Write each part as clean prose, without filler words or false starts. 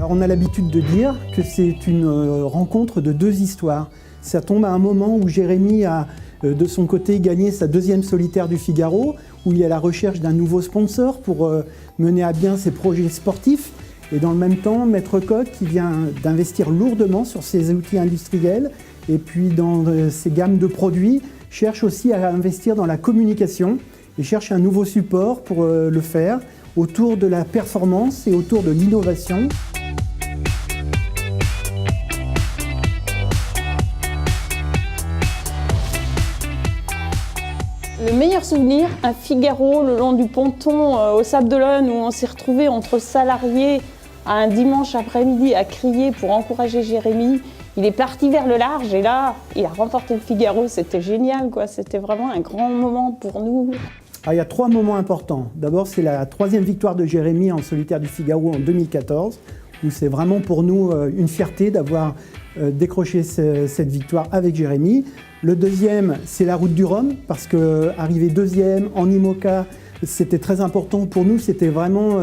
Alors on a l'habitude de dire que c'est une rencontre de deux histoires. Ça tombe à un moment où Jérémy a de son côté gagné sa deuxième solitaire du Figaro, où il est à la recherche d'un nouveau sponsor pour mener à bien ses projets sportifs. Et dans le même temps, Maître Coq qui vient d'investir lourdement sur ses outils industriels et puis dans ses gammes de produits, cherche aussi à investir dans la communication et cherche un nouveau support pour le faire autour de la performance et autour de l'innovation. Le meilleur souvenir, un Figaro le long du ponton au Sable d'Olonne où on s'est retrouvés entre salariés à un dimanche après-midi à crier pour encourager Jérémy. Il est parti vers le large et là, il a remporté le Figaro. C'était génial, quoi. C'était vraiment un grand moment pour nous. Alors, il y a trois moments importants. D'abord, c'est la troisième victoire de Jérémy en solitaire du Figaro en 2014, où c'est vraiment pour nous une fierté d'avoir décroché cette victoire avec Jérémy. Le deuxième, c'est la route du Rhum, parce qu'arriver deuxième en IMOCA, c'était très important pour nous. C'était vraiment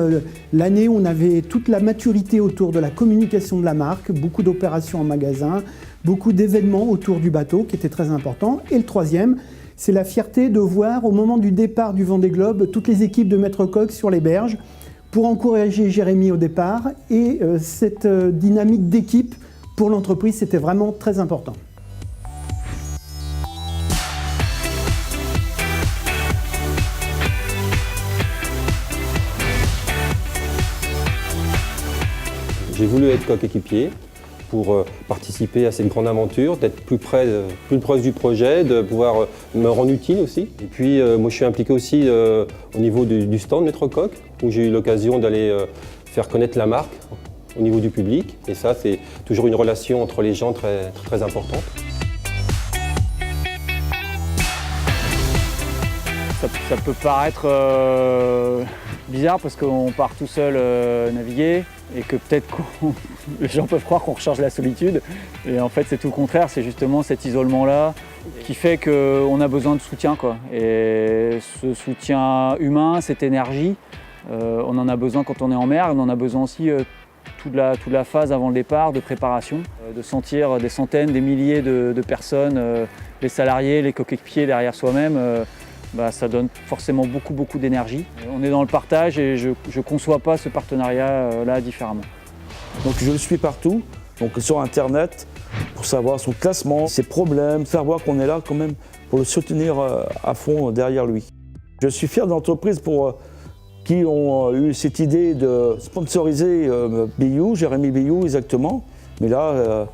l'année où on avait toute la maturité autour de la communication de la marque, beaucoup d'opérations en magasin, beaucoup d'événements autour du bateau qui étaient très importants. Et le troisième, c'est la fierté de voir au moment du départ du Vendée Globe toutes les équipes de Maître Coq sur les berges pour encourager Jérémy au départ. Et cette dynamique d'équipe pour l'entreprise, c'était vraiment très important. J'ai voulu être coéquipier pour participer à cette grande aventure, d'être plus proche du projet, de pouvoir me rendre utile aussi. Et puis moi je suis impliqué aussi au niveau du stand Maître Coq, où j'ai eu l'occasion d'aller faire connaître la marque au niveau du public. Et ça, c'est toujours une relation entre les gens très importante. Ça peut paraître bizarre parce qu'on part tout seul naviguer et que peut-être les gens peuvent croire qu'on recherche la solitude. Et en fait, c'est tout le contraire, c'est justement cet isolement-là qui fait qu'on a besoin de soutien, quoi. Et ce soutien humain, cette énergie, on en a besoin quand on est en mer, on en a besoin aussi toute la phase avant le départ, de préparation, de sentir des centaines, des milliers de personnes, les salariés, les coéquipiers derrière soi-même. Ça donne forcément beaucoup d'énergie. On est dans le partage et je ne conçois pas ce partenariat-là différemment. Donc je le suis partout, donc sur Internet, pour savoir son classement, ses problèmes, faire voir qu'on est là quand même pour le soutenir à fond derrière lui. Je suis fier de l'entreprise pour qui ont eu cette idée de sponsoriser Biou, Jérémy Biou exactement. Mais là,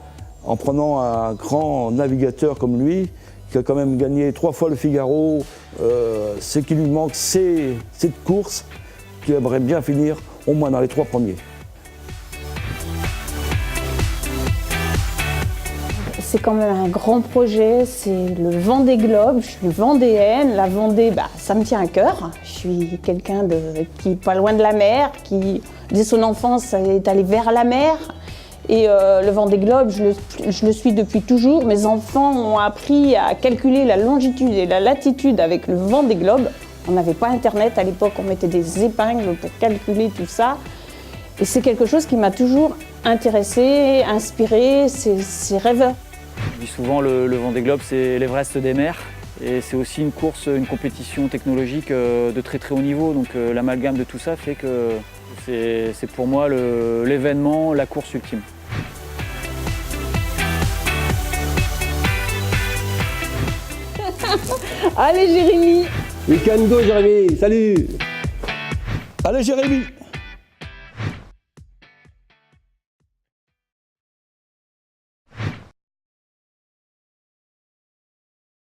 en prenant un grand navigateur comme lui, qui a quand même gagné 3 fois le Figaro, ce qui lui manque, c'est cette course qui aimerait bien finir au moins dans les 3 premiers. C'est quand même un grand projet, c'est le Vendée Globe, je suis vendéenne, la Vendée, ça me tient à cœur. Je suis quelqu'un qui est pas loin de la mer, qui, dès son enfance, est allé vers la mer. Et le Vendée Globe, je le suis depuis toujours. Mes enfants ont appris à calculer la longitude et la latitude avec le Vendée Globe. On n'avait pas Internet à l'époque, on mettait des épingles pour calculer tout ça. Et c'est quelque chose qui m'a toujours intéressée, inspirée, c'est rêveur. Je dis souvent le Vendée Globe, c'est l'Everest des mers. Et c'est aussi une course, une compétition technologique de très haut niveau. Donc l'amalgame de tout ça fait que c'est pour moi l'événement, la course ultime. Allez Jérémy! We can go Jérémy, salut! Allez Jérémy!